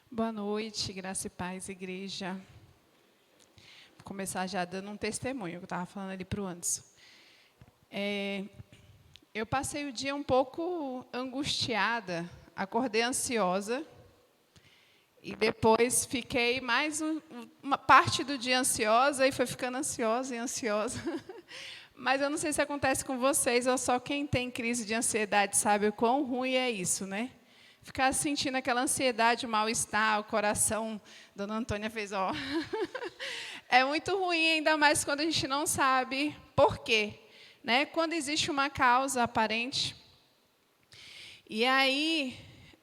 Boa noite, graça e paz, igreja. Vou começar já dando um testemunho, que eu estava falando ali para o Anderson. Eu passei o dia um pouco angustiada, acordei ansiosa, e depois fiquei mais uma parte do dia ansiosa, e foi ficando ansiosa e ansiosa. Mas eu não sei se acontece com vocês, ou só quem tem crise de ansiedade sabe o quão ruim é isso, né? Ficar sentindo aquela ansiedade, o mal-estar, o coração. Dona Antônia fez, ó. É muito ruim, ainda mais quando a gente não sabe por quê, né? Quando existe uma causa aparente. E aí,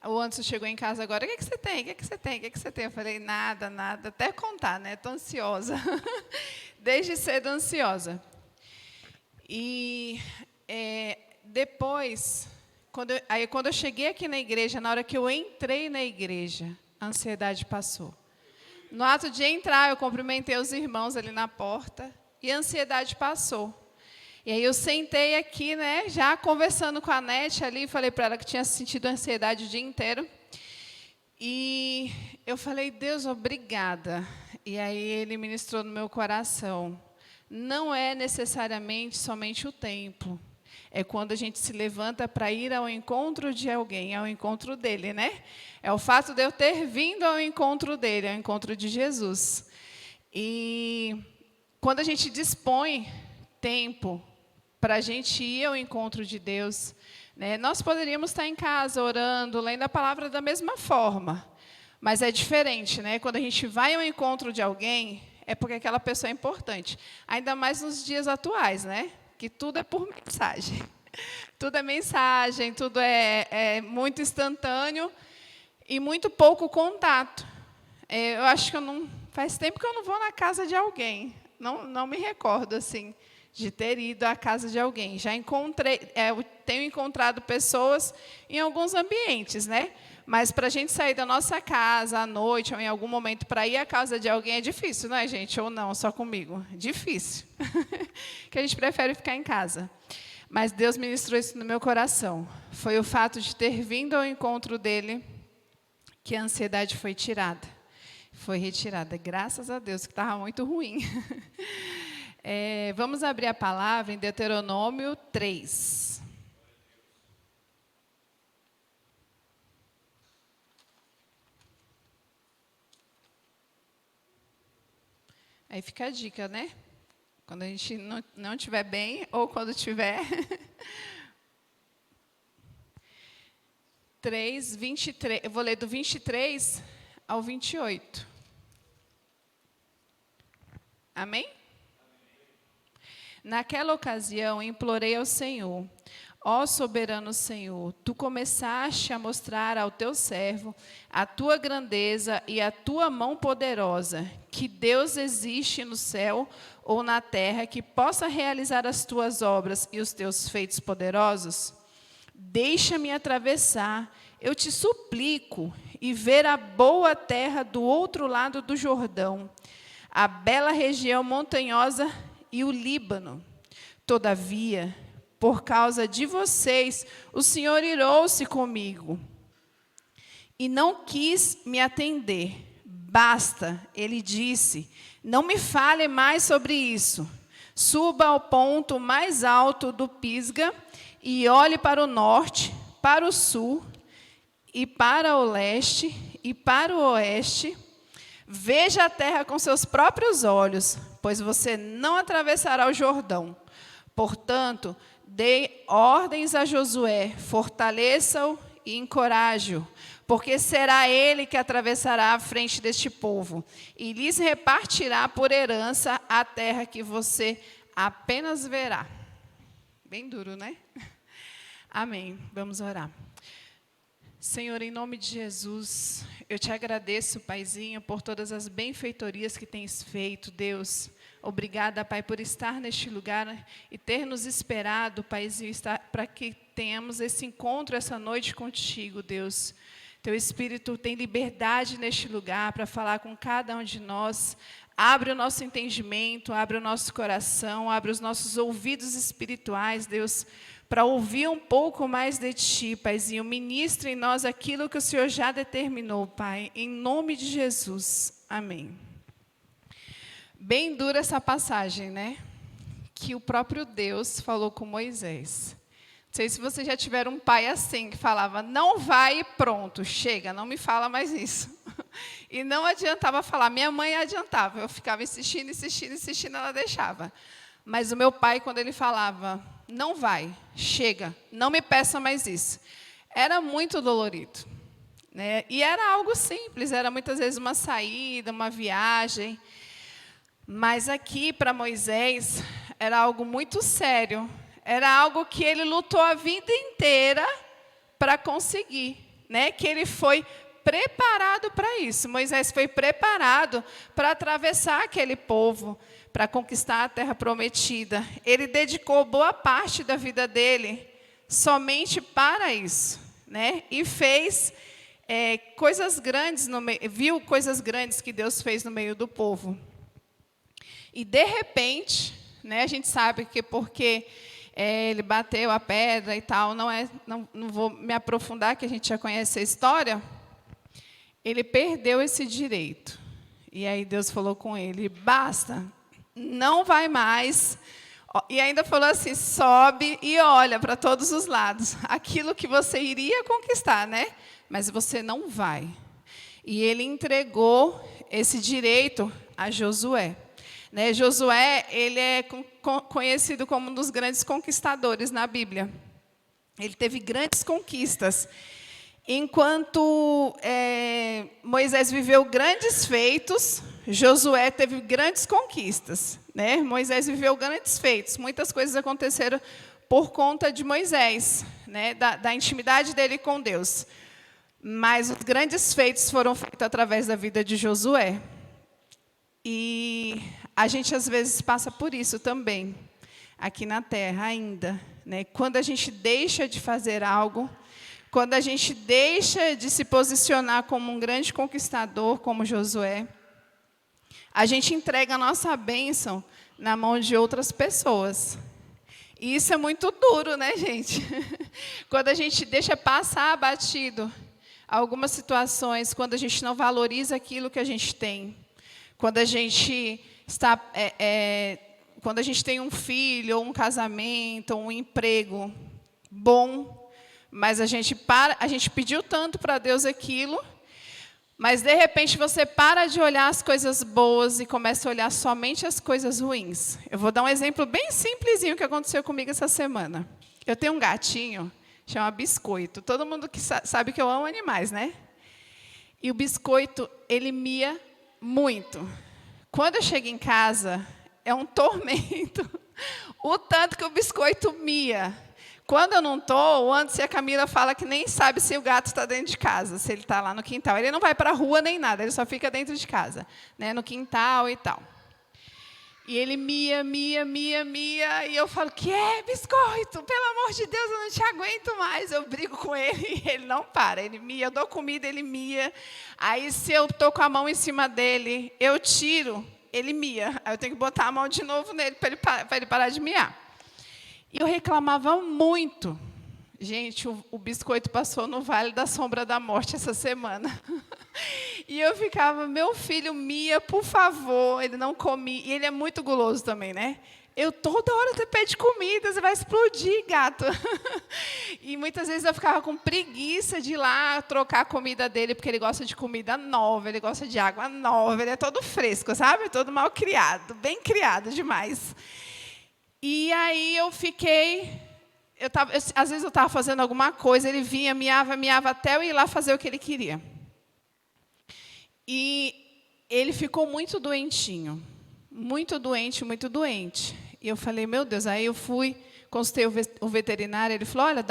o Anderson chegou em casa agora, o que você tem? O que você tem? O que você tem? Eu falei, nada, nada, até contar, né? Estou ansiosa. Desde cedo ansiosa. E depois, quando eu cheguei aqui na igreja, na hora que eu entrei na igreja, a ansiedade passou. No ato de entrar, eu cumprimentei os irmãos ali na porta e a ansiedade passou. E aí eu sentei aqui, né, já conversando com a Nete ali, falei para ela que tinha sentido ansiedade o dia inteiro. E eu falei, Deus, obrigada. E aí ele ministrou no meu coração. Não é necessariamente somente o tempo. É quando a gente se levanta para ir ao encontro de alguém, ao encontro dele, né? É o fato de eu ter vindo ao encontro dele, ao encontro de Jesus. E quando a gente dispõe tempo para a gente ir ao encontro de Deus, né, nós poderíamos estar em casa orando, lendo a palavra da mesma forma. Mas é diferente, né? Quando a gente vai ao encontro de alguém, é porque aquela pessoa é importante. Ainda mais nos dias atuais, né? Que tudo é por mensagem. Tudo é mensagem, tudo é muito instantâneo e muito pouco contato. Eu acho que faz tempo que eu não vou na casa de alguém. Não me recordo, assim, de ter ido à casa de alguém. Já encontrei, eu tenho encontrado pessoas em alguns ambientes, né? Mas para a gente sair da nossa casa à noite ou em algum momento para ir à casa de alguém é difícil, não é, gente? Ou não, só comigo? Difícil. Que a gente prefere ficar em casa. Mas Deus ministrou isso no meu coração. Foi o fato de ter vindo ao encontro dele que a ansiedade foi tirada. Foi retirada, graças a Deus, que estava muito ruim. Vamos abrir a palavra em Deuteronômio 3. Aí fica a dica, né? Quando a gente não estiver bem, ou quando estiver. 3, 23. Eu vou ler do 23 ao 28. Amém? Naquela ocasião, implorei ao Senhor: ó soberano Senhor, tu começaste a mostrar ao teu servo a tua grandeza e a tua mão poderosa, que Deus existe no céu ou na terra que possa realizar as tuas obras e os teus feitos poderosos? Deixa-me atravessar, eu te suplico, e ver a boa terra do outro lado do Jordão, a bela região montanhosa e o Líbano. Todavia, por causa de vocês, o Senhor irou-se comigo e não quis me atender. Basta, ele disse, não me fale mais sobre isso. Suba ao ponto mais alto do Pisga e olhe para o norte, para o sul, e para o leste, e para o oeste. Veja a terra com seus próprios olhos, pois você não atravessará o Jordão. Portanto, dei ordens a Josué, fortaleça-o e encoraje-o, porque será ele que atravessará a frente deste povo, e lhes repartirá por herança a terra que você apenas verá. Bem duro, né? Amém. Vamos orar. Senhor, em nome de Jesus, eu te agradeço, Paizinho, por todas as benfeitorias que tens feito, Deus. Obrigada, Pai, por estar neste lugar e ter nos esperado, Paizinho, para que tenhamos esse encontro essa noite contigo, Deus. Teu Espírito tem liberdade neste lugar para falar com cada um de nós. Abre o nosso entendimento, abre o nosso coração, abre os nossos ouvidos espirituais, Deus, para ouvir um pouco mais de Ti, Paizinho. Ministra em nós aquilo que o Senhor já determinou, Pai, em nome de Jesus. Amém. Bem dura essa passagem, né? Que o próprio Deus falou com Moisés. Não sei se vocês já tiveram um pai assim, que falava, não vai e pronto, chega, não me fala mais isso. E não adiantava falar, minha mãe adiantava, eu ficava insistindo, ela deixava. Mas o meu pai, quando ele falava, não vai, chega, não me peça mais isso, era muito dolorido, né? E era algo simples, era muitas vezes uma saída, uma viagem. Mas aqui, para Moisés, era algo muito sério. Era algo que ele lutou a vida inteira para conseguir, né? Que ele foi preparado para isso. Moisés foi preparado para atravessar aquele povo, para conquistar a terra prometida. Ele dedicou boa parte da vida dele somente para isso, né? E fez coisas grandes, viu coisas grandes que Deus fez no meio do povo. E, de repente, né, a gente sabe que porque ele bateu a pedra e tal, não vou me aprofundar, que a gente já conhece a história, ele perdeu esse direito. E aí Deus falou com ele, basta, não vai mais. E ainda falou assim, sobe e olha para todos os lados. Aquilo que você iria conquistar, né? Mas você não vai. E ele entregou esse direito a Josué. Né, Josué, ele é conhecido como um dos grandes conquistadores na Bíblia. Ele teve grandes conquistas. Enquanto Moisés viveu grandes feitos, Josué teve grandes conquistas. Né? Moisés viveu grandes feitos. Muitas coisas aconteceram por conta de Moisés, né? da intimidade dele com Deus. Mas os grandes feitos foram feitos através da vida de Josué. E a gente, às vezes, passa por isso também, aqui na Terra ainda. Né? Quando a gente deixa de fazer algo, quando a gente deixa de se posicionar como um grande conquistador, como Josué, a gente entrega a nossa bênção na mão de outras pessoas. E isso é muito duro, né, gente? Quando a gente deixa passar batido algumas situações, quando a gente não valoriza aquilo que a gente tem, quando a gente quando a gente tem um filho, ou um casamento, ou um emprego bom, mas a gente pediu tanto para Deus aquilo, mas de repente você para de olhar as coisas boas e começa a olhar somente as coisas ruins. Eu vou dar um exemplo bem simplesinho que aconteceu comigo essa semana. Eu tenho um gatinho, chama Biscoito. Todo mundo que sabe que eu amo animais, né? E o Biscoito, ele mia muito. Quando eu chego em casa, é um tormento. O tanto que o Biscoito mia. Quando eu não estou, o Anderson e a Camila falam que nem sabe se o gato está dentro de casa, se ele está lá no quintal. Ele não vai para a rua nem nada, ele só fica dentro de casa, né, no quintal e tal. E ele mia, e eu falo, que é, Biscoito? Pelo amor de Deus, eu não te aguento mais. Eu brigo com ele e ele não para. Ele mia, eu dou comida, ele mia. Aí, se eu estou com a mão em cima dele, eu tiro, ele mia. Aí eu tenho que botar a mão de novo nele para ele parar de miar. E eu reclamava muito. Gente, o Biscoito passou no Vale da Sombra da Morte essa semana. E eu ficava, meu filho mia, por favor. Ele não comia. E ele é muito guloso também, né? Toda hora você pede comida, você vai explodir, gato. E muitas vezes eu ficava com preguiça de ir lá trocar a comida dele, porque ele gosta de comida nova, ele gosta de água nova, ele é todo fresco, sabe? Todo mal criado, bem criado demais. E aí eu fiquei... às vezes eu estava fazendo alguma coisa, ele vinha, miava até eu ir lá fazer o que ele queria. E ele ficou muito doentinho. Muito doente. E eu falei, meu Deus, aí eu fui, consultei o veterinário, ele falou, olha,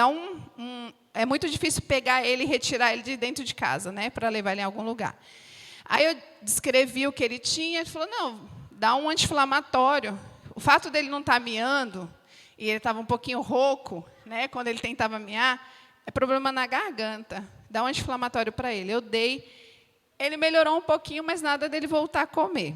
é muito difícil pegar ele e retirar ele de dentro de casa, né, para levar ele em algum lugar. Aí eu descrevi o que ele tinha, ele falou, não, dá um anti-inflamatório. O fato dele não estar miando, e ele estava um pouquinho rouco, né, quando ele tentava miar, é problema na garganta. Dá um anti-inflamatório para ele. Eu dei, ele melhorou um pouquinho, mas nada dele voltar a comer.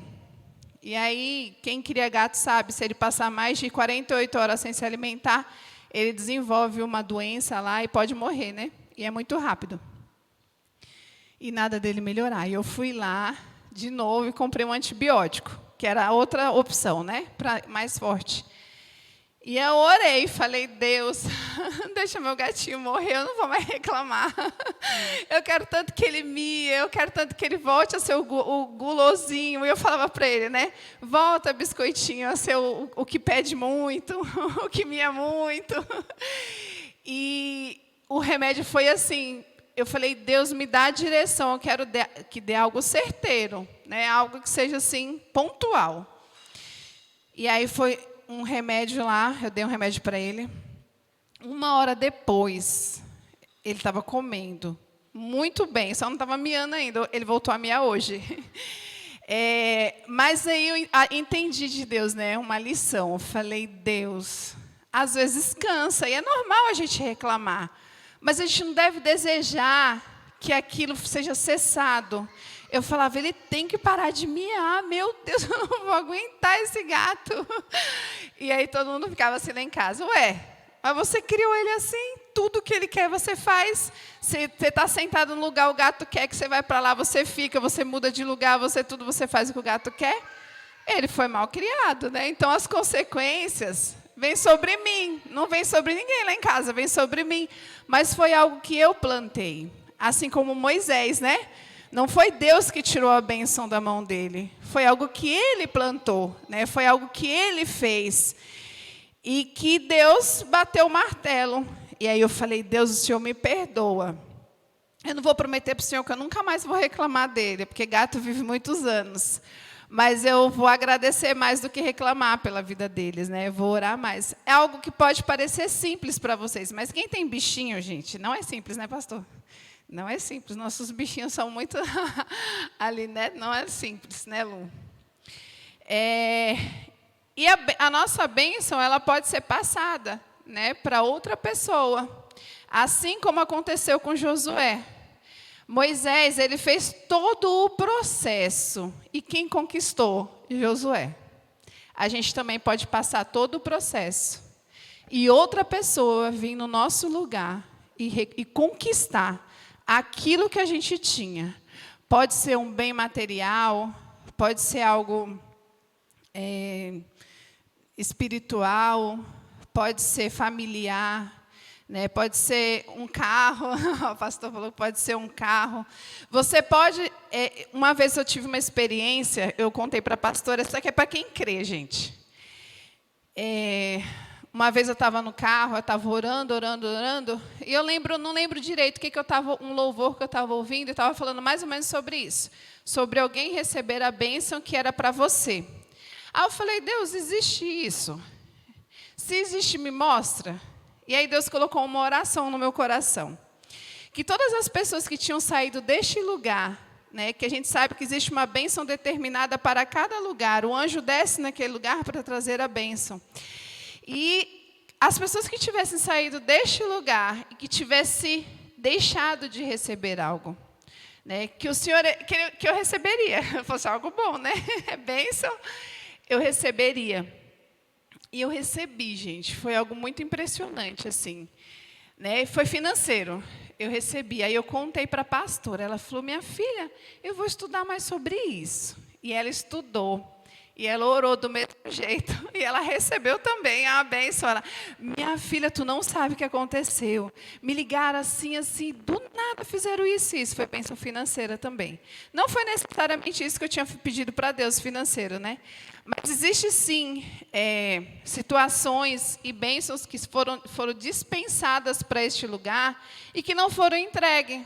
E aí, quem cria gato sabe, se ele passar mais de 48 horas sem se alimentar, ele desenvolve uma doença lá e pode morrer, né? E é muito rápido. E nada dele melhorar. E eu fui lá de novo e comprei um antibiótico, que era a outra opção, né? Mais forte. E eu orei, falei, Deus, deixa meu gatinho morrer, eu não vou mais reclamar. Eu quero tanto que ele mia, eu quero tanto que ele volte a ser o gulosinho. E eu falava para ele, né? Volta, biscoitinho, a ser o que pede muito, o que mia muito. E o remédio foi assim, eu falei, Deus, me dá a direção, eu quero que dê algo certeiro, né? Algo que seja assim, pontual. E aí foi um remédio lá, eu dei um remédio para ele. 1 hora depois, ele estava comendo muito bem, só não estava miando ainda, ele voltou a miar hoje. Mas aí eu entendi de Deus, né, uma lição. Eu falei, Deus, às vezes cansa, e é normal a gente reclamar, mas a gente não deve desejar que aquilo seja cessado. Eu falava, ele tem que parar de miar, meu Deus, eu não vou aguentar esse gato. E aí todo mundo ficava assim lá em casa, ué, mas você criou ele assim, tudo que ele quer você faz. Você está sentado no lugar, o gato quer que você vai para lá, você fica, você muda de lugar, tudo você faz o que o gato quer. Ele foi mal criado, né? Então as consequências vêm sobre mim, não vem sobre ninguém lá em casa, vem sobre mim. Mas foi algo que eu plantei, assim como Moisés, né? Não foi Deus que tirou a bênção da mão dele. Foi algo que ele plantou, né? Foi algo que ele fez. E que Deus bateu o martelo. E aí eu falei, Deus, o Senhor me perdoa. Eu não vou prometer para o Senhor que eu nunca mais vou reclamar dele, porque gato vive muitos anos. Mas eu vou agradecer mais do que reclamar pela vida deles, né? Eu vou orar mais. É algo que pode parecer simples para vocês, mas quem tem bichinho, gente, não é simples, né, pastor? Não é simples, nossos bichinhos são muito ali, né? Não é simples, né, Lu? E a nossa bênção, ela pode ser passada, né, para outra pessoa. Assim como aconteceu com Josué. Moisés, ele fez todo o processo. E quem conquistou? Josué. A gente também pode passar todo o processo. E outra pessoa vir no nosso lugar e conquistar aquilo que a gente tinha. Pode ser um bem material, pode ser algo espiritual, pode ser familiar, né? Pode ser um carro, o pastor falou que pode ser um carro. Você pode, uma vez eu tive uma experiência, eu contei para a pastora, isso aqui é para quem crê, gente. Uma vez eu estava no carro, eu estava orando, e eu não lembro direito um louvor que eu estava ouvindo, e estava falando mais ou menos sobre isso, sobre alguém receber a bênção que era para você. Aí eu falei, Deus, existe isso? Se existe, me mostra. E aí Deus colocou uma oração no meu coração, que todas as pessoas que tinham saído deste lugar, né, que a gente sabe que existe uma bênção determinada para cada lugar, o anjo desce naquele lugar para trazer a bênção. E as pessoas que tivessem saído deste lugar e que tivessem deixado de receber algo, né, que o Senhor, que eu receberia, fosse algo bom, né, bênção, eu receberia. E eu recebi, gente, foi algo muito impressionante, assim, né, foi financeiro, eu recebi. Aí eu contei para a pastora, ela falou, minha filha, eu vou estudar mais sobre isso. E ela estudou. E ela orou do mesmo jeito. E ela recebeu também a bênção. Ela, minha filha, tu não sabe o que aconteceu. Me ligaram assim, do nada fizeram isso e isso. Foi bênção financeira também. Não foi necessariamente isso que eu tinha pedido para Deus, financeiro, né? Mas existe sim situações e bênçãos que foram dispensadas para este lugar e que não foram entregues,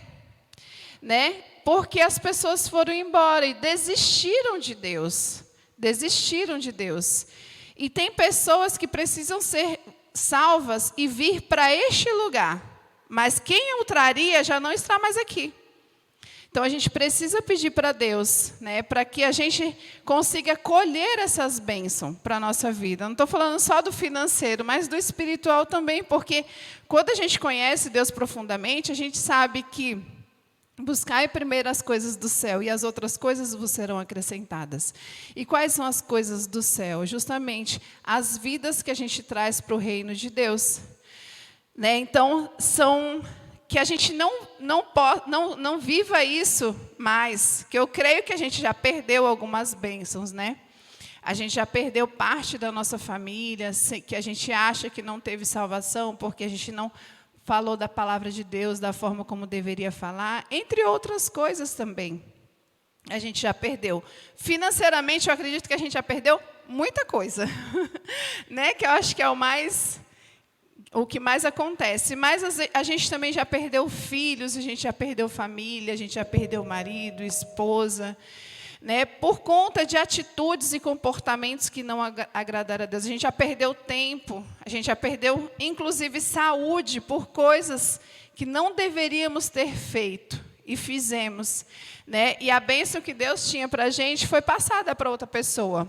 né? Porque as pessoas foram embora e desistiram de Deus. Desistiram de Deus. E tem pessoas que precisam ser salvas e vir para este lugar. Mas quem o traria já não está mais aqui. Então a gente precisa pedir para Deus, né, para que a gente consiga colher essas bênçãos para a nossa vida. Não estou falando só do financeiro, mas do espiritual também, porque quando a gente conhece Deus profundamente, a gente sabe que buscai primeiro as coisas do céu e as outras coisas vos serão acrescentadas. E quais são as coisas do céu? Justamente as vidas que a gente traz para o reino de Deus. né? Então, que a gente não viva isso mais, que eu creio que a gente já perdeu algumas bênçãos, né? A gente já perdeu parte da nossa família, que a gente acha que não teve salvação, porque a gente não falou da palavra de Deus da forma como deveria falar, entre outras coisas também. A gente já perdeu. Financeiramente, eu acredito que a gente já perdeu muita coisa, né? Que eu acho que é o que mais acontece. Mas a gente também já perdeu filhos, a gente já perdeu família, a gente já perdeu marido, esposa, né? Por conta de atitudes e comportamentos que não agradaram a Deus. A gente já perdeu tempo, a gente já perdeu, inclusive, saúde por coisas que não deveríamos ter feito e fizemos, né? E a bênção que Deus tinha para a gente foi passada para outra pessoa.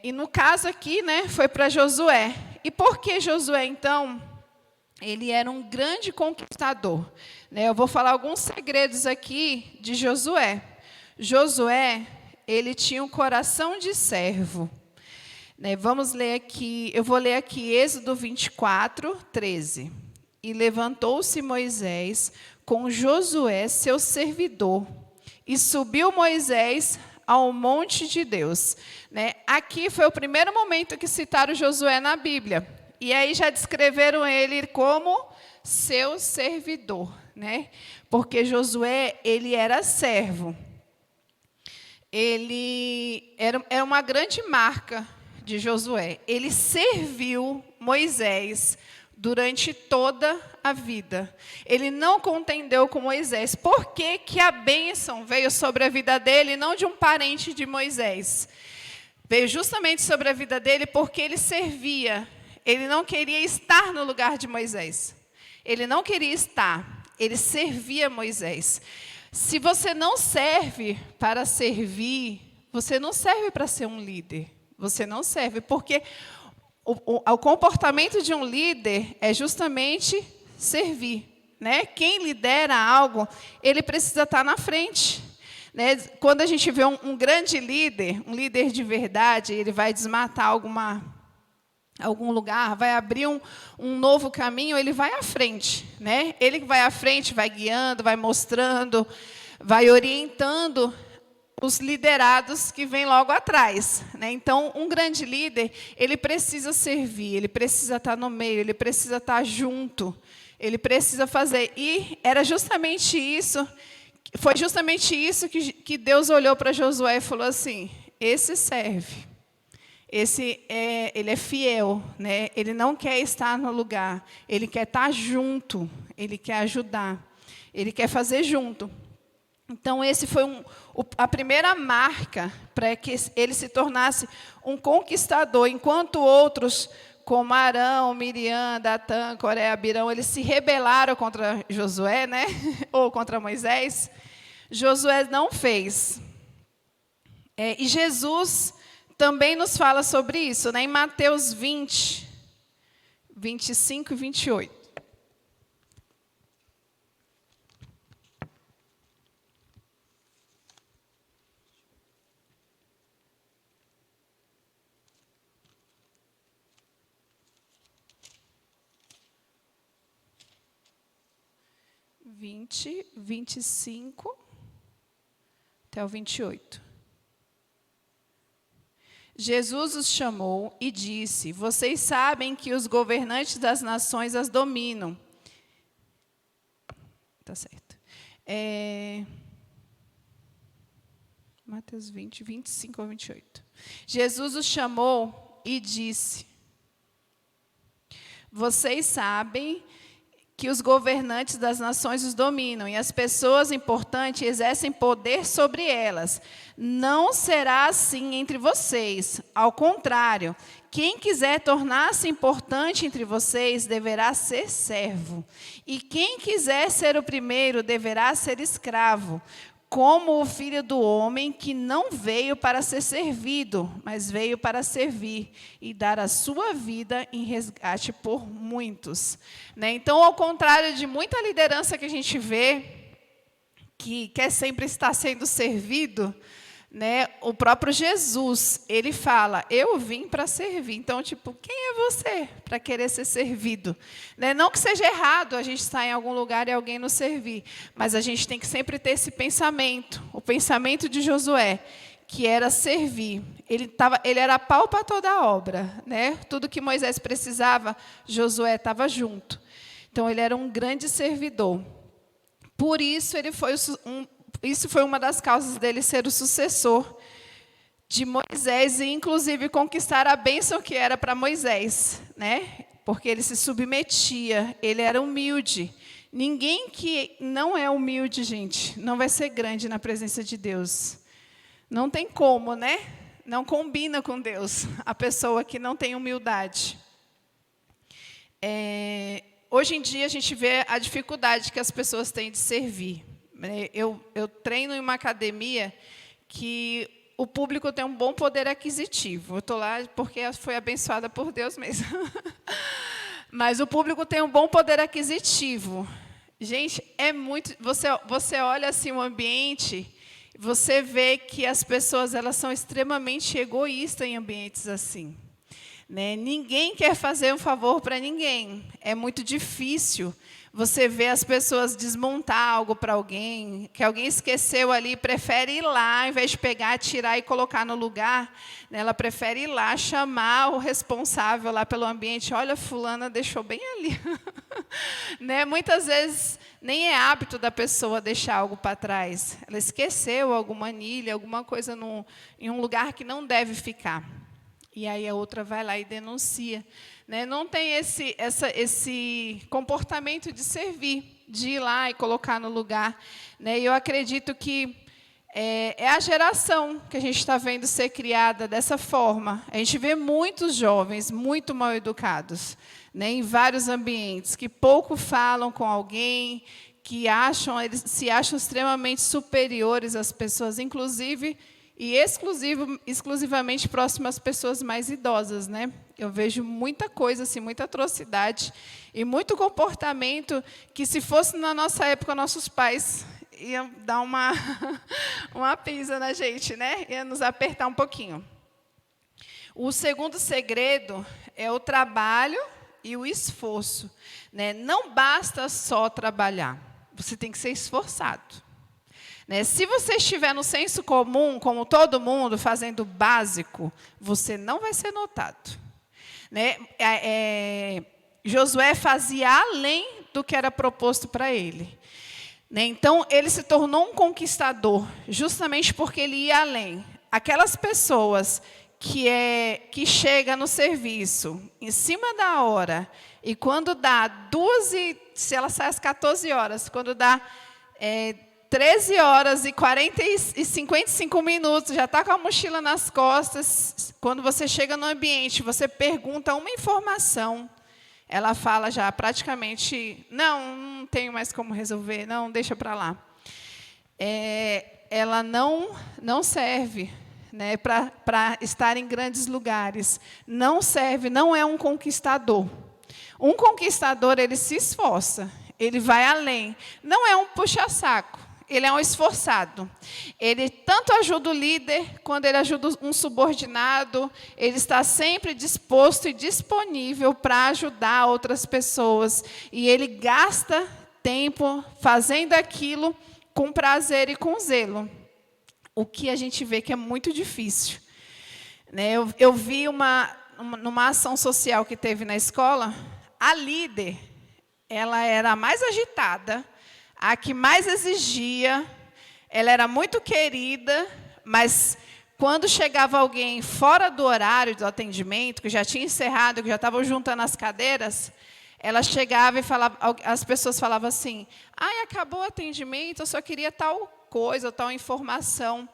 E no caso aqui, né, foi para Josué. E por que Josué, então? Ele era um grande conquistador, né? Eu vou falar alguns segredos aqui de Josué. Josué, ele tinha um coração de servo, né? Vamos ler aqui, eu vou ler aqui Êxodo 24, 13. E levantou-se Moisés com Josué, seu servidor, e subiu Moisés ao monte de Deus, né? Aqui foi o primeiro momento que citaram Josué na Bíblia. E aí já descreveram ele como seu servidor, né? Porque Josué, ele era servo. Ele era uma grande marca de Josué. Ele serviu Moisés durante toda a vida. Ele não contendeu com Moisés. Por que que a bênção veio sobre a vida dele, e não de um parente de Moisés? Veio justamente sobre a vida dele porque ele servia. Ele não queria estar no lugar de Moisés. Ele não queria estar. Ele servia Moisés. Se você não serve para servir, você não serve para ser um líder. Você não serve, porque o comportamento de um líder é justamente servir, né? Quem lidera algo, ele precisa estar na frente, né? Quando a gente vê um grande líder, um líder de verdade, ele vai desmatar algum lugar, vai abrir um novo caminho, ele vai à frente, né? Ele que vai à frente, vai guiando, vai mostrando, vai orientando os liderados que vêm logo atrás, né? Então, um grande líder, ele precisa servir, ele precisa estar no meio, ele precisa estar junto, ele precisa fazer. E era justamente isso, foi justamente isso que Deus olhou para Josué e falou assim: esse serve. Ele é fiel, né? Ele não quer estar no lugar, ele quer estar junto, ele quer ajudar, ele quer fazer junto. Então, esse foi a primeira marca para que ele se tornasse um conquistador, enquanto outros, como Arão, Miriam, Datã, Coré, Abirão, eles se rebelaram contra Josué, né? Ou contra Moisés. Josué não fez. E Jesus também nos fala sobre isso, né? Em Mateus 20, 25 e 28. Vinte, 25 até o 28. Jesus os chamou e disse: vocês sabem que os governantes das nações as dominam. Tá certo. Mateus 20, 25 ao 28. Jesus os chamou e disse: vocês sabem que os governantes das nações os dominam, e as pessoas importantes exercem poder sobre elas. Não será assim entre vocês. Ao contrário, quem quiser tornar-se importante entre vocês deverá ser servo. E quem quiser ser o primeiro deverá ser escravo, como o Filho do Homem, que não veio para ser servido, mas veio para servir e dar a sua vida em resgate por muitos. Né? Então, ao contrário de muita liderança que a gente vê, que quer sempre estar sendo servido, né? O próprio Jesus, ele fala, eu vim para servir. Então, tipo, quem é você para querer ser servido? Né? Não que seja errado a gente estar em algum lugar e alguém nos servir, mas a gente tem que sempre ter esse pensamento, o pensamento de Josué, que era servir. Ele era pau para toda a obra, né? Tudo que Moisés precisava, Josué estava junto. Então, ele era um grande servidor. Por isso, isso foi uma das causas dele ser o sucessor de Moisés e, inclusive, conquistar a bênção que era para Moisés, né? Porque ele se submetia, ele era humilde. Ninguém que não é humilde, gente, não vai ser grande na presença de Deus. Não tem como, né? Não combina com Deus a pessoa que não tem humildade. Hoje em dia, a gente vê a dificuldade que as pessoas têm de servir. Eu treino em uma academia que o público tem um bom poder aquisitivo. Eu estou lá porque foi abençoada por Deus mesmo. Mas o público tem um bom poder aquisitivo. Gente, é muito... Você olha assim o ambiente, você vê que as pessoas elas são extremamente egoístas em ambientes assim. Né? Ninguém quer fazer um favor para ninguém. É muito difícil você ver as pessoas desmontar algo para alguém, que alguém esqueceu ali, prefere ir lá, ao invés de pegar, tirar e colocar no lugar, né, ela prefere ir lá, chamar o responsável lá pelo ambiente, olha, fulana deixou bem ali. Né? Muitas vezes nem é hábito da pessoa deixar algo para trás. Ela esqueceu alguma anilha, alguma coisa em um lugar que não deve ficar. E aí a outra vai lá e denuncia. Né? Não tem esse comportamento de servir, de ir lá e colocar no lugar. Né? E eu acredito que é a geração que a gente está vendo ser criada dessa forma. A gente vê muitos jovens muito mal educados, né? Em vários ambientes, que pouco falam com alguém, que eles se acham extremamente superiores às pessoas, inclusive... E exclusivamente próximo às pessoas mais idosas, né? Eu vejo muita coisa, assim, muita atrocidade e muito comportamento que, se fosse na nossa época, nossos pais iam dar uma pisa na gente, né? Ia nos apertar um pouquinho. O segundo segredo é o trabalho e o esforço. Né? Não basta só trabalhar, você tem que ser esforçado. Se você estiver no senso comum, como todo mundo, fazendo o básico, você não vai ser notado. Josué fazia além do que era proposto para ele. Então, ele se tornou um conquistador, justamente porque ele ia além. Aquelas pessoas que chegam no serviço, em cima da hora, e quando dá se ela sai às 14 horas, quando dá... 13 horas e 55 minutos, já está com a mochila nas costas. Quando você chega no ambiente, você pergunta uma informação, ela fala já praticamente, não tenho mais como resolver, não, deixa para lá. Ela não serve, né, para estar em grandes lugares. Não serve, não é um conquistador. Um conquistador, ele se esforça, ele vai além. Não é um puxa-saco. Ele é um esforçado. Ele tanto ajuda o líder, quando ele ajuda um subordinado, ele está sempre disposto e disponível para ajudar outras pessoas. E ele gasta tempo fazendo aquilo com prazer e com zelo. O que a gente vê que é muito difícil. Eu vi numa ação social que teve na escola, a líder, ela era a mais agitada, a que mais exigia, ela era muito querida, mas quando chegava alguém fora do horário do atendimento, que já tinha encerrado, que já estavam juntando as cadeiras, ela chegava e falava, as pessoas falavam assim, acabou o atendimento, eu só queria tal coisa, tal informação.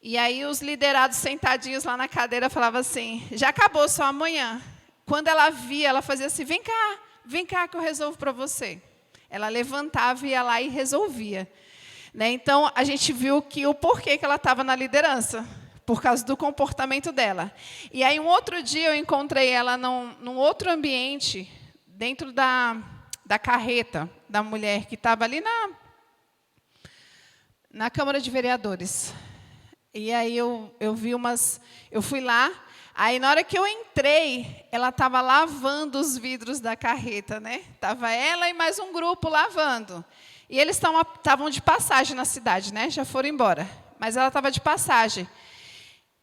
E aí os liderados sentadinhos lá na cadeira falavam assim, já acabou, só amanhã. Quando ela via, ela fazia assim, vem cá que eu resolvo para você. Ela levantava, ia lá e resolvia. Então, a gente viu que o porquê que ela estava na liderança, por causa do comportamento dela. E aí, um outro dia, eu encontrei ela num outro ambiente, dentro da carreta da mulher, que estava ali na Câmara de Vereadores. E aí eu fui lá, aí na hora que eu entrei, ela estava lavando os vidros da carreta, né? Estava ela e mais um grupo lavando. E eles estavam de passagem na cidade, né? Já foram embora. Mas ela estava de passagem.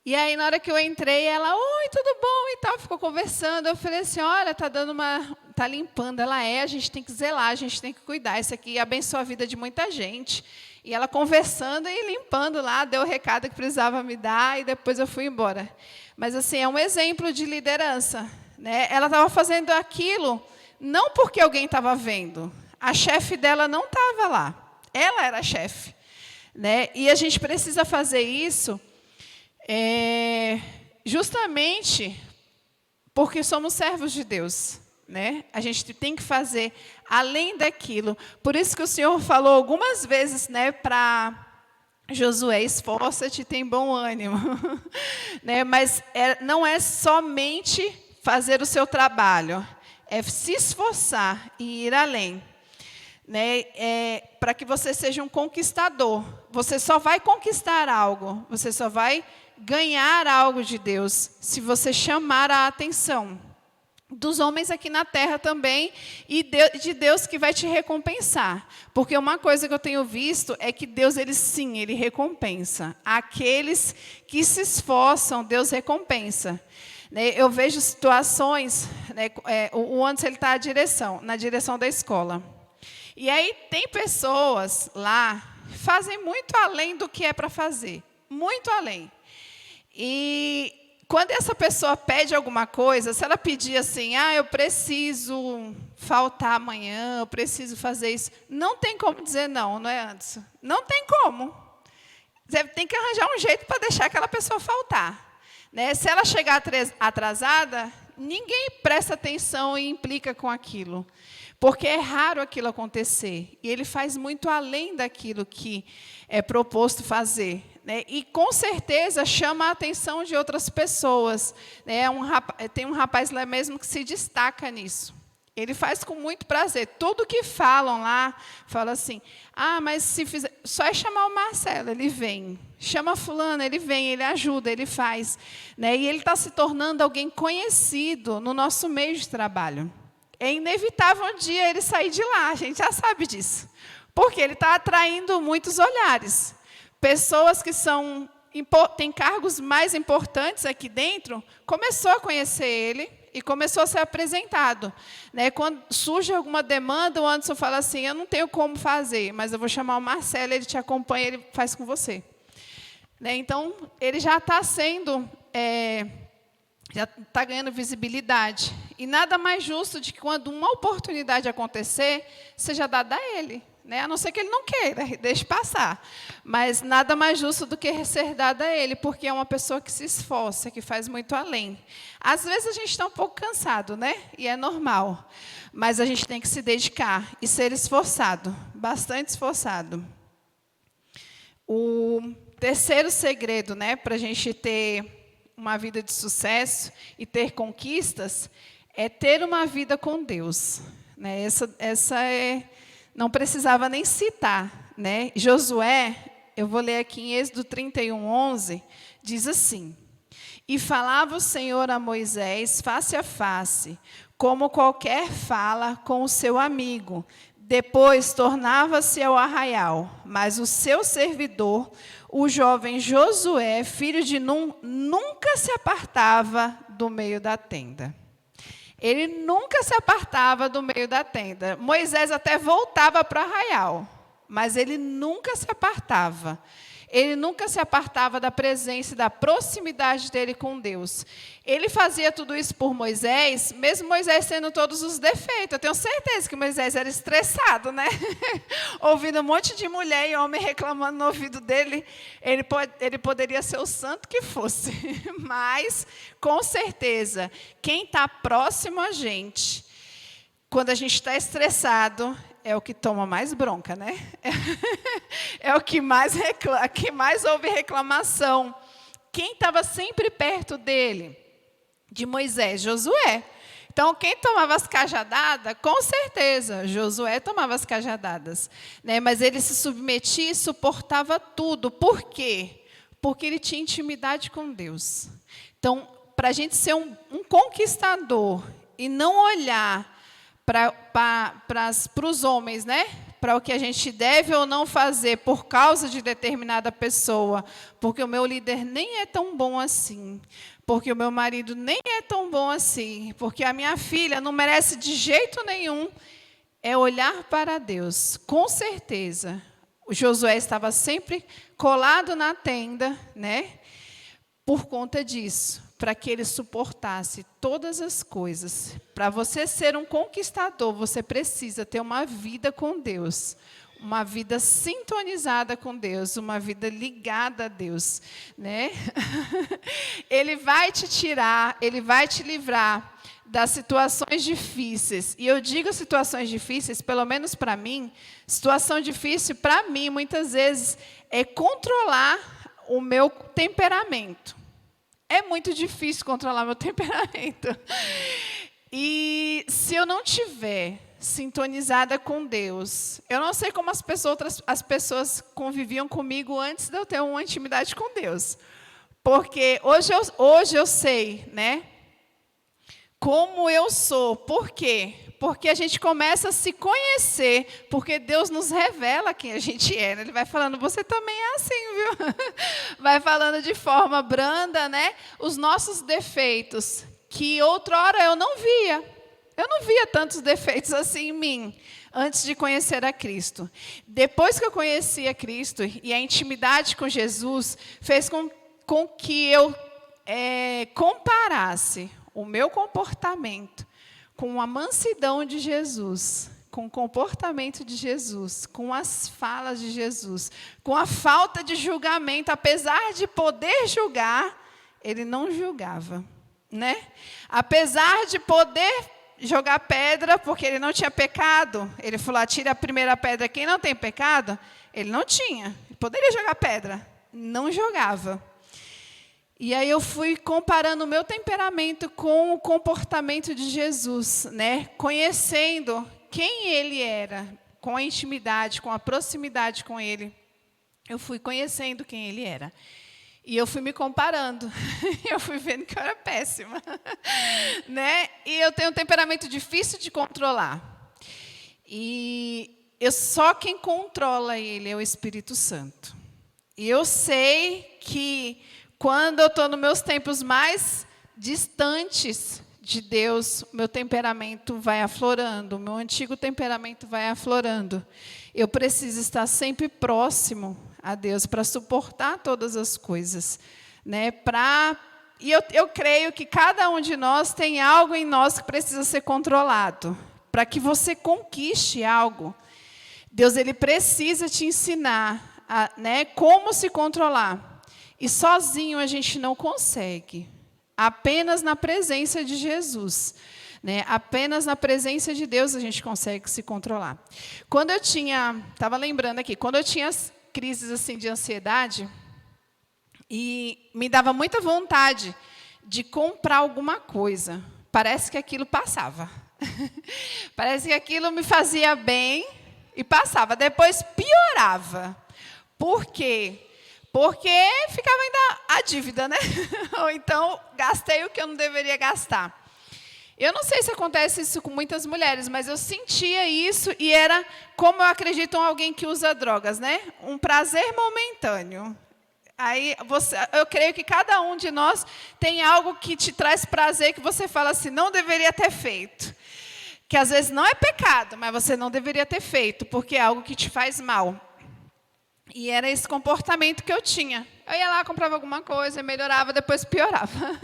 E aí, na hora que eu entrei, ela, oi, tudo bom? E tal, ficou conversando. Eu falei assim, olha, tá limpando. Ela a gente tem que zelar, a gente tem que cuidar. Isso aqui abençoa a vida de muita gente. E ela conversando e limpando lá, deu o recado que precisava me dar, e depois eu fui embora. Mas, assim, é um exemplo de liderança, né? Ela estava fazendo aquilo, não porque alguém estava vendo. A chefe dela não estava lá. Ela era a chefe, né? E a gente precisa fazer isso justamente porque somos servos de Deus, né? A gente tem que fazer além daquilo. Por isso que o Senhor falou algumas vezes, né, para Josué, esforça-te, tem bom ânimo. Né? Mas não é somente fazer o seu trabalho, é se esforçar e ir além. Né, para que você seja um conquistador. Você só vai conquistar algo, você só vai ganhar algo de Deus se você chamar a atenção dos homens aqui na terra também e de Deus que vai te recompensar. Porque uma coisa que eu tenho visto é que Deus, ele recompensa. Aqueles que se esforçam, Deus recompensa. Né, eu vejo situações, né, o Anderson está na direção da escola. E aí tem pessoas lá que fazem muito além do que é para fazer. Muito além. E quando essa pessoa pede alguma coisa, se ela pedir assim, eu preciso faltar amanhã, eu preciso fazer isso, não tem como dizer não, não é, Anderson? Não tem como. Você tem que arranjar um jeito para deixar aquela pessoa faltar. Né? Se ela chegar atrasada, ninguém presta atenção e implica com aquilo. Porque é raro aquilo acontecer. E ele faz muito além daquilo que é proposto fazer. Né? E, com certeza, chama a atenção de outras pessoas. Né? Tem um rapaz lá mesmo que se destaca nisso. Ele faz com muito prazer. Tudo que falam lá, fala assim, mas se fizer... Só é chamar o Marcelo, ele vem. Chama fulano, ele vem, ele ajuda, ele faz. Né? E ele está se tornando alguém conhecido no nosso meio de trabalho. É inevitável um dia ele sair de lá, a gente já sabe disso. Porque ele está atraindo muitos olhares. Pessoas que têm cargos mais importantes aqui dentro, começou a conhecer ele e começou a ser apresentado. Né? Quando surge alguma demanda, o Anderson fala assim, eu não tenho como fazer, mas eu vou chamar o Marcelo, ele te acompanha, ele faz com você. Né? Então, ele já está sendo... já está ganhando visibilidade. E nada mais justo de que quando uma oportunidade acontecer, seja dada a ele. Né? A não ser que ele não queira, deixe passar. Mas nada mais justo do que ser dada a ele, porque é uma pessoa que se esforça, que faz muito além. Às vezes a gente está um pouco cansado, né? E é normal. Mas a gente tem que se dedicar e ser esforçado, bastante esforçado. O terceiro segredo, né, para a gente ter uma vida de sucesso e ter conquistas, é ter uma vida com Deus. Né? Essa não precisava nem citar. Né? Josué, eu vou ler aqui em Êxodo 31:11, diz assim, e falava o Senhor a Moisés face a face, como qualquer fala com o seu amigo. Depois tornava-se ao arraial, mas o seu servidor, o jovem Josué, filho de Num, nunca se apartava do meio da tenda. Ele nunca se apartava do meio da tenda. Moisés até voltava para o arraial, mas ele nunca se apartava. Ele nunca se apartava da presença e da proximidade dele com Deus. Ele fazia tudo isso por Moisés, mesmo Moisés tendo todos os defeitos. Eu tenho certeza que Moisés era estressado, né? Ouvindo um monte de mulher e homem reclamando no ouvido dele, ele poderia ser o santo que fosse. Mas, com certeza, quem está próximo a gente, quando a gente está estressado, é o que toma mais bronca, né? É o que mais ouve reclamação. Quem estava sempre perto dele? De Moisés, Josué. Então, quem tomava as cajadadas, com certeza, Josué tomava as cajadadas. Né? Mas ele se submetia e suportava tudo. Por quê? Porque ele tinha intimidade com Deus. Então, para a gente ser um conquistador e não olhar para os homens, né? Para o que a gente deve ou não fazer por causa de determinada pessoa, porque o meu líder nem é tão bom assim, porque o meu marido nem é tão bom assim, porque a minha filha não merece de jeito nenhum, é olhar para Deus. Com certeza, o Josué estava sempre colado na tenda, né? Por conta disso, para que ele suportasse todas as coisas. Para você ser um conquistador, você precisa ter uma vida com Deus, uma vida sintonizada com Deus, uma vida ligada a Deus, né? Ele vai te tirar, ele vai te livrar das situações difíceis. E eu digo situações difíceis, pelo menos para mim, situação difícil para mim, muitas vezes, é controlar o meu temperamento. É muito difícil controlar meu temperamento. E se eu não tiver sintonizada com Deus, eu não sei como as pessoas conviviam comigo antes de eu ter uma intimidade com Deus. Porque hoje eu sei, né? Como eu sou. Por quê? Porque a gente começa a se conhecer, porque Deus nos revela quem a gente é. Ele vai falando, você também é assim, viu? Vai falando de forma branda, né? Os nossos defeitos, que outrora eu não via. Eu não via tantos defeitos assim em mim, antes de conhecer a Cristo. Depois que eu conheci a Cristo, e a intimidade com Jesus, fez com que eu comparasse o meu comportamento com a mansidão de Jesus, com o comportamento de Jesus, com as falas de Jesus, com a falta de julgamento. Apesar de poder julgar, ele não julgava, né? Apesar de poder jogar pedra, porque ele não tinha pecado, ele falou, atire a primeira pedra, quem não tem pecado, ele não tinha. Ele poderia jogar pedra, não jogava. E aí eu fui comparando o meu temperamento com o comportamento de Jesus, né? Conhecendo quem ele era, com a intimidade, com a proximidade com ele. Eu fui conhecendo quem ele era. E eu fui me comparando. Eu fui vendo que eu era péssima. Né? E eu tenho um temperamento difícil de controlar. E só quem controla ele é o Espírito Santo. E eu sei que quando eu estou nos meus tempos mais distantes de Deus, meu temperamento vai aflorando, o meu antigo temperamento vai aflorando. Eu preciso estar sempre próximo a Deus para suportar todas as coisas, né? E eu creio que cada um de nós tem algo em nós que precisa ser controlado. Para que você conquiste algo, Deus ele precisa te ensinar né, como se controlar. E sozinho a gente não consegue. Apenas na presença de Jesus, né? Apenas na presença de Deus a gente consegue se controlar. Quando eu estava lembrando aqui, quando eu tinha crises assim de ansiedade, e me dava muita vontade de comprar alguma coisa, parece que aquilo passava. Parece que aquilo me fazia bem e passava. Depois piorava. Por quê? Porque ficava ainda a dívida, né? Ou então, gastei o que eu não deveria gastar. Eu não sei se acontece isso com muitas mulheres, mas eu sentia isso e era, como eu acredito em alguém que usa drogas, né? Um prazer momentâneo. Aí, eu creio que cada um de nós tem algo que te traz prazer, que você fala assim, não deveria ter feito. Que às vezes não é pecado, mas você não deveria ter feito, porque é algo que te faz mal. E era esse comportamento que eu tinha. Eu ia lá, comprava alguma coisa, melhorava, depois piorava.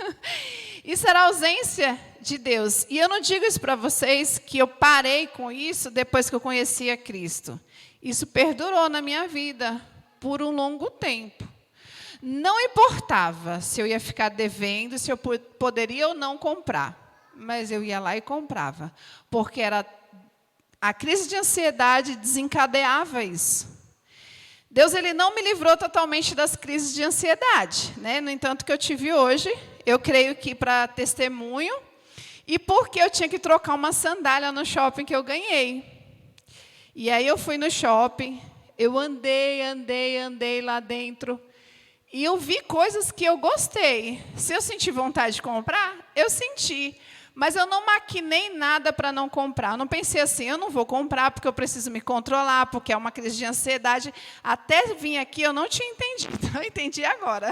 Isso era a ausência de Deus. E eu não digo isso para vocês que eu parei com isso depois que eu conheci a Cristo. Isso perdurou na minha vida por um longo tempo. Não importava se eu ia ficar devendo, se eu poderia ou não comprar. Mas eu ia lá e comprava. Porque a crise de ansiedade desencadeava isso. Deus ele não me livrou totalmente das crises de ansiedade, né? No entanto, que eu tive hoje, eu creio que para testemunho, e porque eu tinha que trocar uma sandália no shopping que eu ganhei. E aí eu fui no shopping, eu andei lá dentro, E eu vi coisas que eu gostei. Se eu senti vontade de comprar, eu senti. Mas eu não maquinei nada para não comprar. Eu não pensei assim, eu não vou comprar porque eu preciso me controlar, porque é uma crise de ansiedade. Até vir aqui eu não tinha entendido. Eu entendi agora.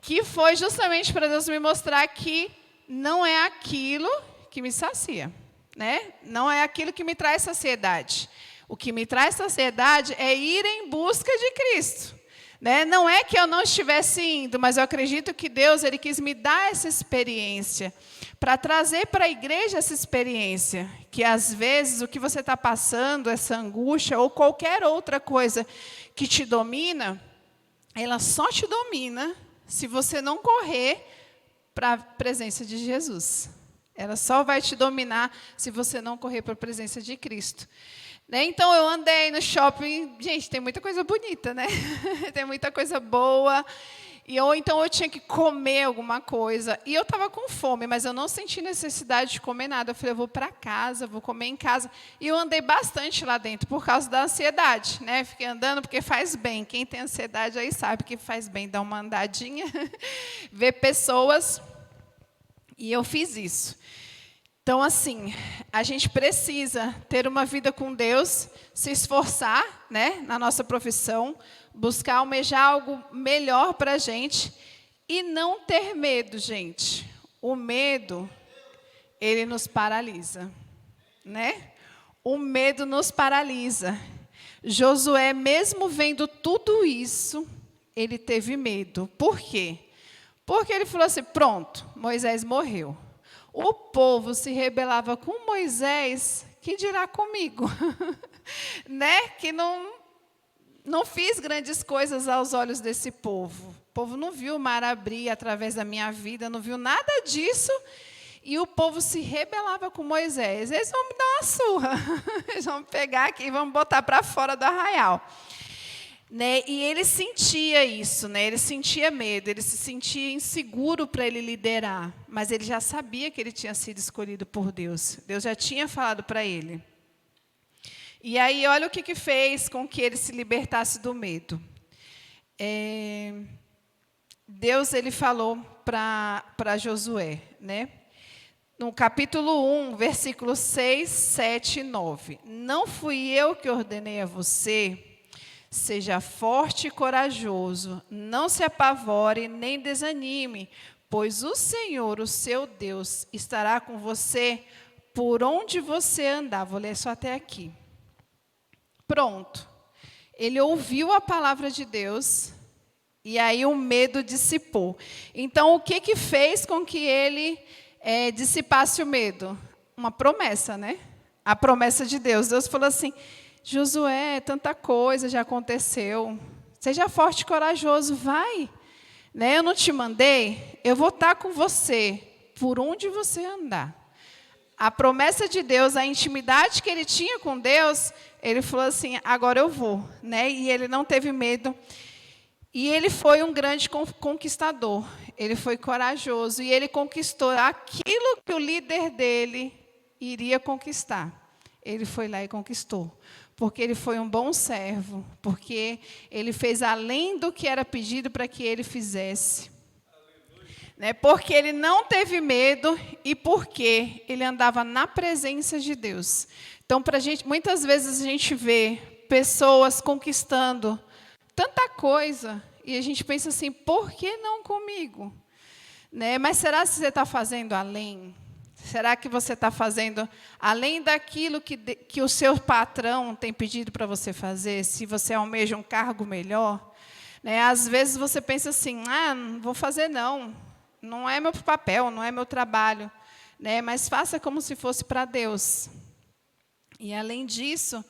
Que foi justamente para Deus me mostrar que não é aquilo que me sacia, né? Não é aquilo que me traz saciedade. O que me traz saciedade é ir em busca de Cristo. Né? Não é que eu não estivesse indo, mas eu acredito que Deus ele quis me dar essa experiência, para trazer para a igreja essa experiência, que às vezes o que você está passando, essa angústia, ou qualquer outra coisa que te domina, ela só te domina se você não correr para a presença de Jesus. Ela só vai te dominar se você não correr para a presença de Cristo. Então, eu andei no shopping, gente, tem muita coisa bonita, né? Tem muita coisa boa. Ou então eu tinha que comer alguma coisa. E eu estava com fome, mas eu não senti necessidade de comer nada. Eu falei, eu vou para casa, vou comer em casa. E eu andei bastante lá dentro, por causa da ansiedade, né? Fiquei andando porque faz bem. Quem tem ansiedade aí sabe que faz bem dar uma andadinha, ver pessoas. E eu fiz isso. Então, assim, a gente precisa ter uma vida com Deus, se esforçar, né, na nossa profissão, buscar almejar algo melhor para a gente e não ter medo, gente. O medo, ele nos paralisa, né? O medo nos paralisa. Josué, mesmo vendo tudo isso, ele teve medo. Por quê? Porque ele falou assim, pronto, Moisés morreu. O povo se rebelava com Moisés, que dirá comigo? Né? Que não fiz grandes coisas aos olhos desse povo. O povo não viu o mar abrir através da minha vida, não viu nada disso. E o povo se rebelava com Moisés. Eles vão me dar uma surra. Eles vão me pegar aqui e vão me botar para fora do arraial. Né? E ele sentia isso, né? Ele sentia medo, ele se sentia inseguro para ele liderar, mas ele já sabia que ele tinha sido escolhido por Deus. Deus já tinha falado para ele. E aí, olha o que fez com que ele se libertasse do medo. Deus ele falou para Josué, né? No capítulo 1, versículos 6, 7 e 9. Não fui eu que ordenei a você. Seja forte e corajoso, não se apavore nem desanime, pois o Senhor, o seu Deus, estará com você por onde você andar. Vou ler só até aqui. Pronto. Ele ouviu a palavra de Deus e aí o medo dissipou. Então, o que fez com que ele dissipasse o medo? Uma promessa, né? A promessa de Deus. Deus falou assim, Josué, tanta coisa já aconteceu. Seja forte e corajoso, vai. Né? Eu não te mandei, eu vou estar com você por onde você andar. A promessa de Deus, a intimidade que ele tinha com Deus, ele falou assim, agora eu vou. Né? E ele não teve medo. E ele foi um grande conquistador. Ele foi corajoso e ele conquistou aquilo que o líder dele iria conquistar. Ele foi lá e conquistou. Porque ele foi um bom servo, porque ele fez além do que era pedido para que ele fizesse. Né? Porque ele não teve medo e porque ele andava na presença de Deus. Então, muitas vezes a gente vê pessoas conquistando tanta coisa e a gente pensa assim, por que não comigo? Né? Mas será que você está fazendo além? Será que você está fazendo além daquilo que o seu patrão tem pedido para você fazer? Se você almeja um cargo melhor? Né? Às vezes você pensa assim, não vou fazer não. Não é meu papel, não é meu trabalho. Né? Mas faça como se fosse para Deus. E além disso,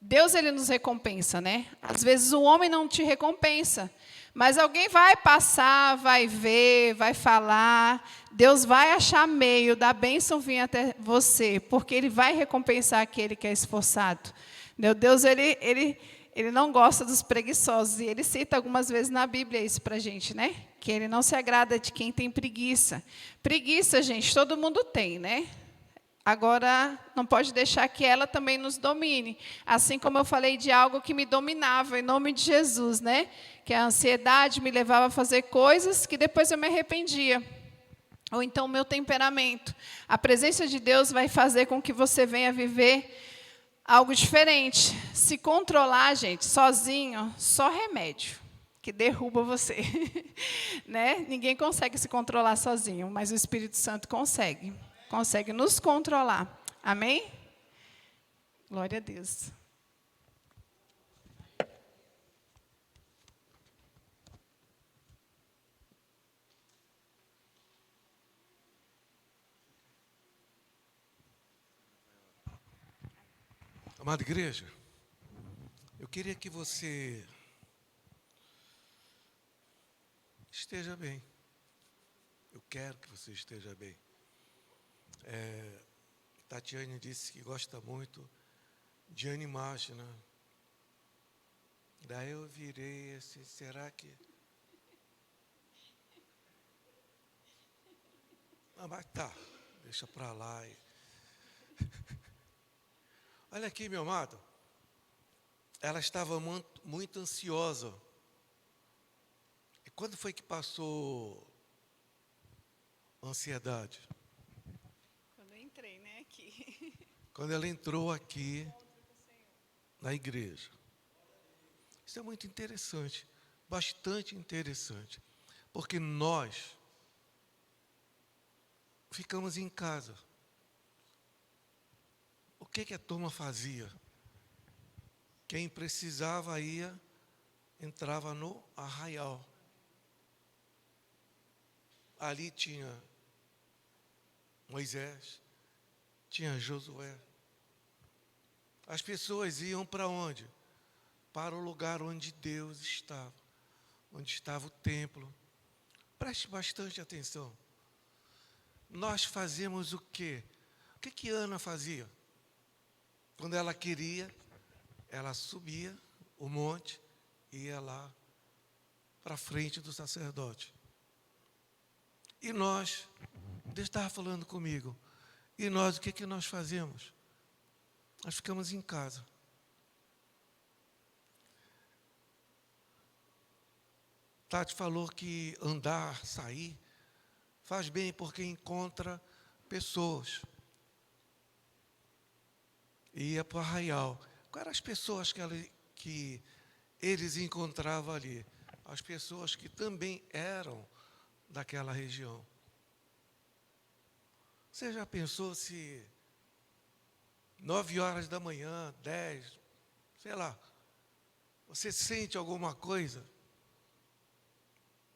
Deus ele nos recompensa. Né? Às vezes o homem não te recompensa. Mas alguém vai passar, vai ver, vai falar. Deus vai achar meio da bênção vir até você, porque Ele vai recompensar aquele que é esforçado. Deus, ele não gosta dos preguiçosos. E Ele cita algumas vezes na Bíblia isso para a gente, né? Que Ele não se agrada de quem tem preguiça. Preguiça, gente, todo mundo tem, né? Agora, não pode deixar que ela também nos domine. Assim como eu falei de algo que me dominava, em nome de Jesus, né? Que a ansiedade me levava a fazer coisas que depois eu me arrependia. Ou então o meu temperamento. A presença de Deus vai fazer com que você venha viver algo diferente. Se controlar, gente, sozinho, só remédio que derruba você. Né? Ninguém consegue se controlar sozinho, mas o Espírito Santo consegue. Consegue nos controlar. Amém? Glória a Deus. Amada igreja, eu queria que você esteja bem. Eu quero que você esteja bem. Tatiane disse que gosta muito de animais, né? Daí eu virei assim, será que... Ah, mas tá, deixa pra lá. Olha aqui, meu amado. Ela estava muito ansiosa. E quando foi que passou a ansiedade? Quando eu entrei, né, aqui. Quando ela entrou aqui na igreja. Isso é muito interessante, bastante interessante, porque nós ficamos em casa. O que a turma fazia? Quem precisava ia, entrava no arraial. Ali tinha Moisés, tinha Josué. As pessoas iam para onde? Para o lugar onde Deus estava, onde estava o templo. Preste bastante atenção. Nós fazemos o quê? O que Ana fazia? Quando ela queria, ela subia o monte e ia lá para a frente do sacerdote. E nós, Deus estava falando comigo, e nós, o que nós fazemos? Nós ficamos em casa. Tati falou que andar, sair, faz bem porque encontra pessoas. E ia para o arraial. Quais eram as pessoas que eles encontravam ali? As pessoas que também eram daquela região. Você já pensou se 9 horas da manhã, 10, sei lá, você sente alguma coisa?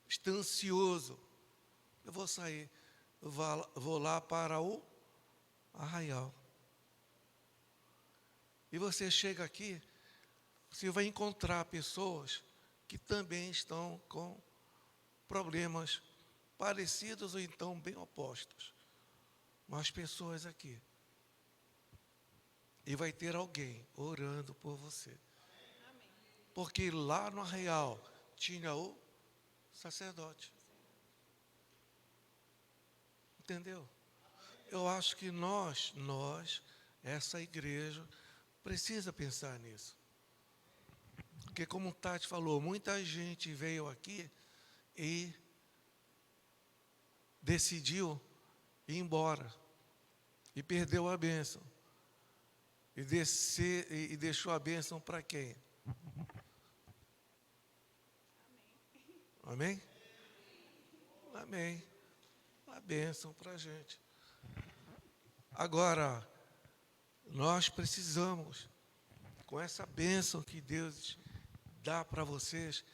Está ansioso. Eu vou sair, vou lá para o arraial. E você chega aqui, você vai encontrar pessoas que também estão com problemas parecidos ou então bem opostos. Mas pessoas aqui. E vai ter alguém orando por você. Porque lá no arraial tinha o sacerdote. Entendeu? Eu acho que nós, essa igreja, precisa pensar nisso. Porque como o Tati falou, muita gente veio aqui e decidiu ir embora. E perdeu a bênção. E deixou a bênção para quem? Amém? Amém. A bênção para a gente. Agora, nós precisamos, com essa bênção que Deus dá para vocês,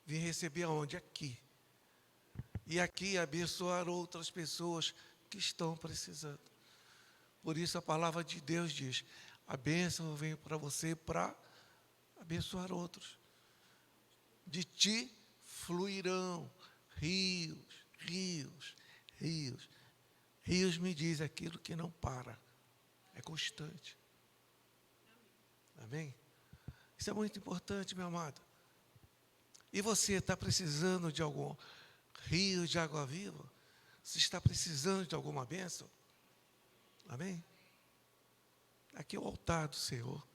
vir receber aonde? Aqui. E aqui abençoar outras pessoas que estão precisando. Por isso a palavra de Deus diz, a bênção vem para você para abençoar outros. De ti fluirão rios, rios, rios. Rios me diz aquilo que não para, é constante. Amém? Isso é muito importante, meu amado. E você está precisando de algum rio de água viva? Você está precisando de alguma bênção? Amém? Aqui é o altar do Senhor.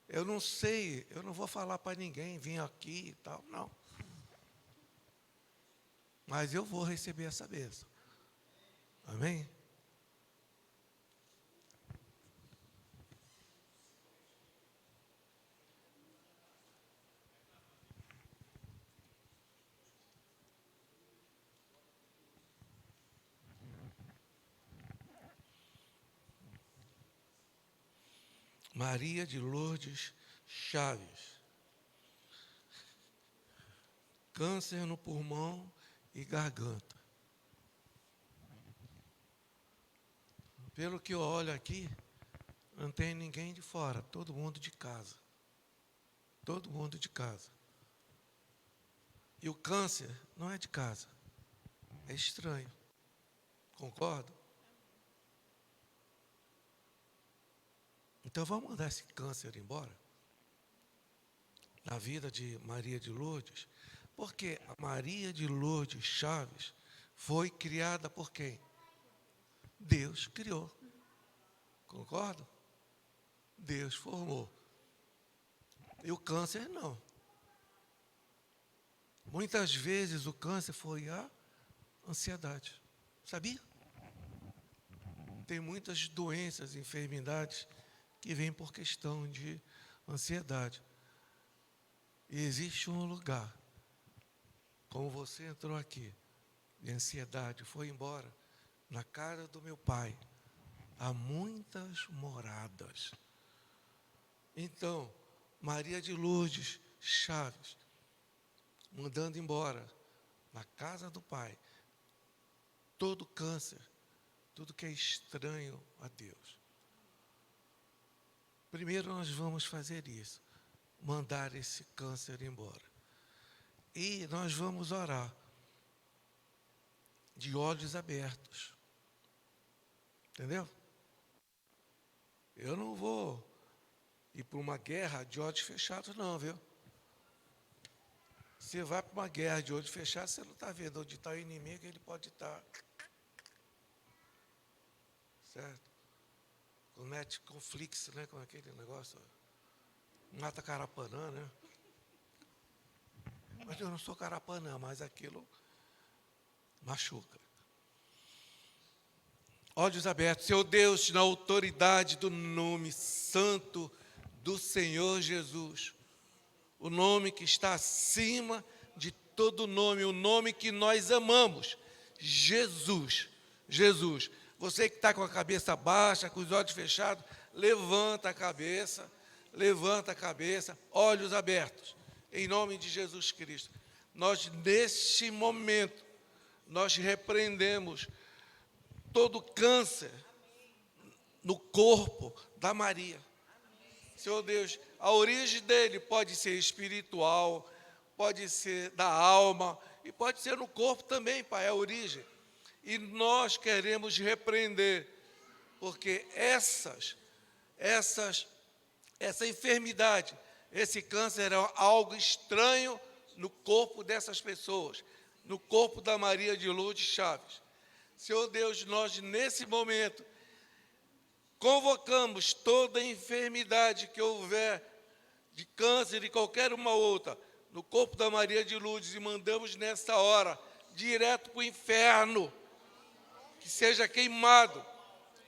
Eu não sei, eu não vou falar para ninguém, vim aqui e tal, não. Mas eu vou receber essa bênção. Amém? Maria de Lourdes Chaves. Câncer no pulmão e garganta. Pelo que eu olho aqui, não tem ninguém de fora, todo mundo de casa. Todo mundo de casa. E o câncer não é de casa, é estranho. Concorda? Então vamos mandar esse câncer embora na vida de Maria de Lourdes, porque a Maria de Lourdes Chaves foi criada por quem? Deus criou. Concorda? Deus formou. E o câncer não. Muitas vezes o câncer foi a ansiedade. Sabia? Tem muitas doenças, enfermidades que vêm por questão de ansiedade. E existe um lugar, como você entrou aqui, de ansiedade, foi embora, na casa do meu pai, há muitas moradas. Então, Maria de Lourdes Chaves, mandando embora, na casa do pai, todo câncer, tudo que é estranho a Deus. Primeiro nós vamos fazer isso, mandar esse câncer embora. E nós vamos orar, de olhos abertos. Entendeu? Eu não vou ir para uma guerra de olhos fechados, não, viu? Você vai para uma guerra de olhos fechados, você não está vendo onde está o inimigo, ele pode estar. Certo? Com Netflix, né? Com aquele negócio. Mata Carapanã, né? Mas eu não sou Carapanã, mas aquilo machuca. Olhos abertos. Senhor Deus, na autoridade do nome santo do Senhor Jesus, o nome que está acima de todo nome, o nome que nós amamos, Jesus. Jesus. Você que está com a cabeça baixa, com os olhos fechados, levanta a cabeça, olhos abertos, em nome de Jesus Cristo. Nós, neste momento, nós repreendemos todo câncer no corpo da Maria. Senhor Deus, a origem dele pode ser espiritual, pode ser da alma, e pode ser no corpo também, Pai, a origem. E nós queremos repreender, porque essa enfermidade, esse câncer é algo estranho no corpo dessas pessoas, no corpo da Maria de Lourdes Chaves. Senhor Deus, nós nesse momento convocamos toda enfermidade que houver de câncer e qualquer uma outra no corpo da Maria de Lourdes e mandamos nessa hora direto para o inferno, que seja queimado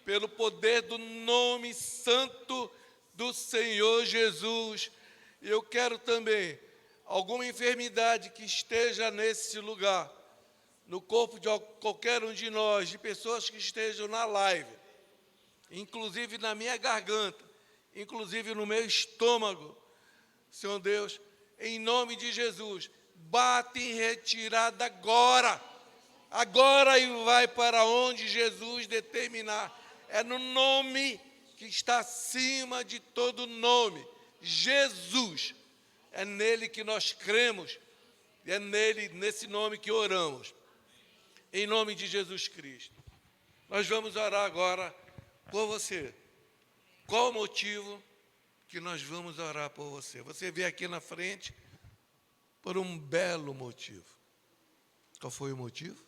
pelo poder do nome santo do Senhor Jesus. Eu quero também, alguma enfermidade que esteja nesse lugar, no corpo de qualquer um de nós, de pessoas que estejam na live, inclusive na minha garganta, inclusive no meu estômago, Senhor Deus, em nome de Jesus, bate em retirada agora, e vai para onde Jesus determinar. É no nome que está acima de todo nome, Jesus. É nele que nós cremos, e é nesse nome que oramos, em nome de Jesus Cristo. Nós vamos orar agora por você. Qual o motivo que nós vamos orar por você? Você veio aqui na frente por um belo motivo. Qual foi o motivo?